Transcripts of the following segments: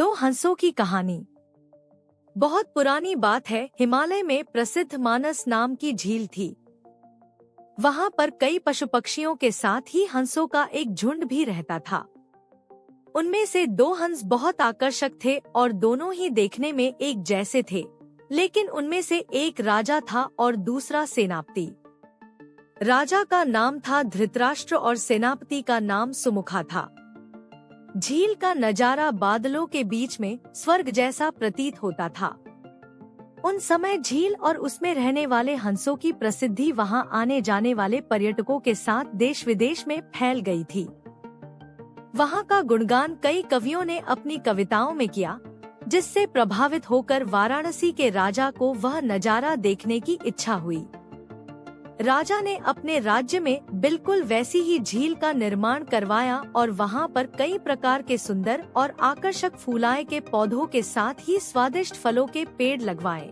दो हंसों की कहानी। बहुत पुरानी बात है, हिमालय में प्रसिद्ध मानस नाम की झील थी। वहाँ पर कई पशु पक्षियों के साथ ही हंसों का एक झुंड भी रहता था। उनमें से दो हंस बहुत आकर्षक थे और दोनों ही देखने में एक जैसे थे, लेकिन उनमें से एक राजा था और दूसरा सेनापति। राजा का नाम था धृतराष्ट्र और सेनापति का नाम सुमुखा था। झील का नजारा बादलों के बीच में स्वर्ग जैसा प्रतीत होता था। उन समय झील और उसमें रहने वाले हंसों की प्रसिद्धि वहां आने जाने वाले पर्यटकों के साथ देश विदेश में फैल गई थी। वहां का गुणगान कई कवियों ने अपनी कविताओं में किया, जिससे प्रभावित होकर वाराणसी के राजा को वह नजारा देखने की इच्छा हुई। राजा ने अपने राज्य में बिल्कुल वैसी ही झील का निर्माण करवाया और वहां पर कई प्रकार के सुंदर और आकर्षक फूलाए के पौधों के साथ ही स्वादिष्ट फलों के पेड़ लगवाए।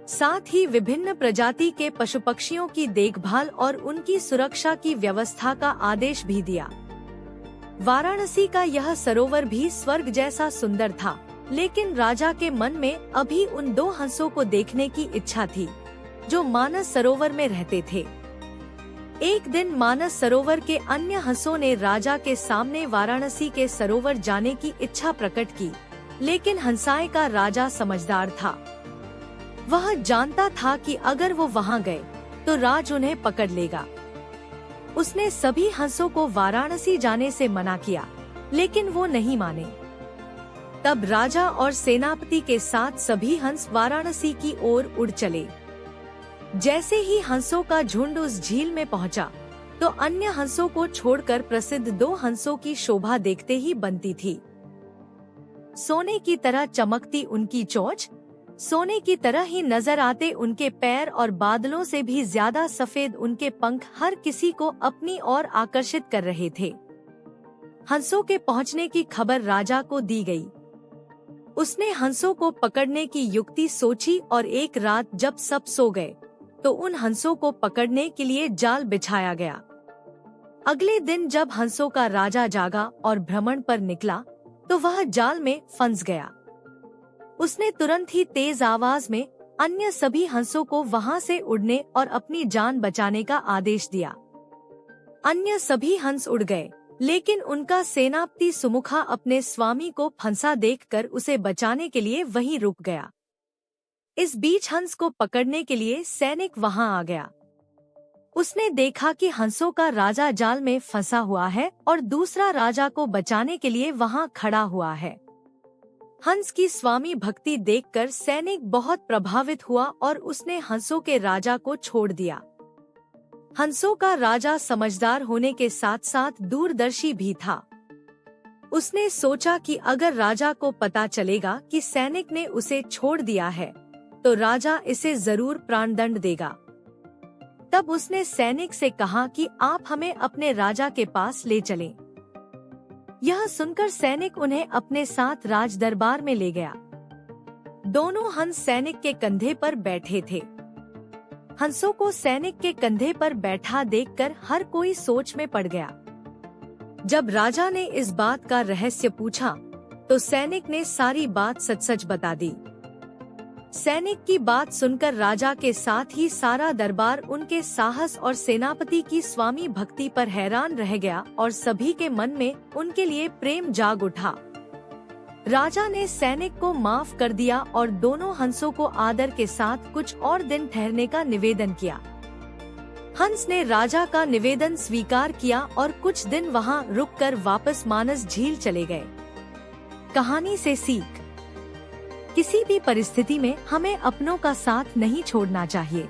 साथ ही विभिन्न प्रजाति के पशु पक्षियों की देखभाल और उनकी सुरक्षा की व्यवस्था का आदेश भी दिया। वाराणसी का यह सरोवर भी स्वर्ग जैसा सुंदर था, लेकिन राजा के मन में अभी उन दो हंसों को देखने की इच्छा थी जो मानस सरोवर में रहते थे। एक दिन मानस सरोवर के अन्य हंसों ने राजा के सामने वाराणसी के सरोवर जाने की इच्छा प्रकट की, लेकिन हंसाए का राजा समझदार था। वह जानता था कि अगर वो वहां गए तो राज उन्हें पकड़ लेगा। उसने सभी हंसों को वाराणसी जाने से मना किया, लेकिन वो नहीं माने। तब राजा और सेनापति के साथ सभी हंस वाराणसी की ओर उड़ चले। जैसे ही हंसों का झुंड उस झील में पहुंचा, तो अन्य हंसों को छोड़कर प्रसिद्ध दो हंसों की शोभा देखते ही बनती थी। सोने की तरह चमकती उनकी चोंच, सोने की तरह ही नजर आते उनके पैर और बादलों से भी ज्यादा सफेद उनके पंख हर किसी को अपनी ओर आकर्षित कर रहे थे। हंसों के पहुंचने की खबर राजा को दी गई। उसने हंसों को पकड़ने की युक्ति सोची और एक रात जब सब सो गए तो उन हंसों को पकड़ने के लिए जाल बिछाया गया। अगले दिन जब हंसों का राजा जागा और भ्रमण पर निकला तो वह जाल में फंस गया। उसने तुरंत ही तेज आवाज में अन्य सभी हंसों को वहां से उड़ने और अपनी जान बचाने का आदेश दिया। अन्य सभी हंस उड़ गए, लेकिन उनका सेनापति सुमुखा अपने स्वामी को फंसा देखकर उसे बचाने के लिए वहीं रुक गया। इस बीच हंस को पकड़ने के लिए सैनिक वहां आ गया। उसने देखा कि हंसों का राजा जाल में फंसा हुआ है और दूसरा राजा को बचाने के लिए वहां खड़ा हुआ है। हंस की स्वामी भक्ति देखकर सैनिक बहुत प्रभावित हुआ और उसने हंसों के राजा को छोड़ दिया। हंसों का राजा समझदार होने के साथ साथ दूरदर्शी भी था। उसने सोचा कि अगर राजा को पता चलेगा कि सैनिक ने उसे छोड़ दिया है तो राजा इसे जरूर प्राणदंड देगा। तब उसने सैनिक से कहा कि आप हमें अपने राजा के पास ले चलें। यह सुनकर सैनिक उन्हें अपने साथ राज दरबार में ले गया। दोनों हंस सैनिक के कंधे पर बैठे थे। हंसों को सैनिक के कंधे पर बैठा देखकर हर कोई सोच में पड़ गया। जब राजा ने इस बात का रहस्य पूछा तो सैनिक ने सारी बात सच-सच बता दी। सैनिक की बात सुनकर राजा के साथ ही सारा दरबार उनके साहस और सेनापति की स्वामी भक्ति पर हैरान रह गया और सभी के मन में उनके लिए प्रेम जाग उठा। राजा ने सैनिक को माफ कर दिया और दोनों हंसों को आदर के साथ कुछ और दिन ठहरने का निवेदन किया। हंस ने राजा का निवेदन स्वीकार किया और कुछ दिन वहां रुककर वापस मानस झील चले गए। कहानी से सीख: किसी भी परिस्थिति में हमें अपनों का साथ नहीं छोड़ना चाहिए।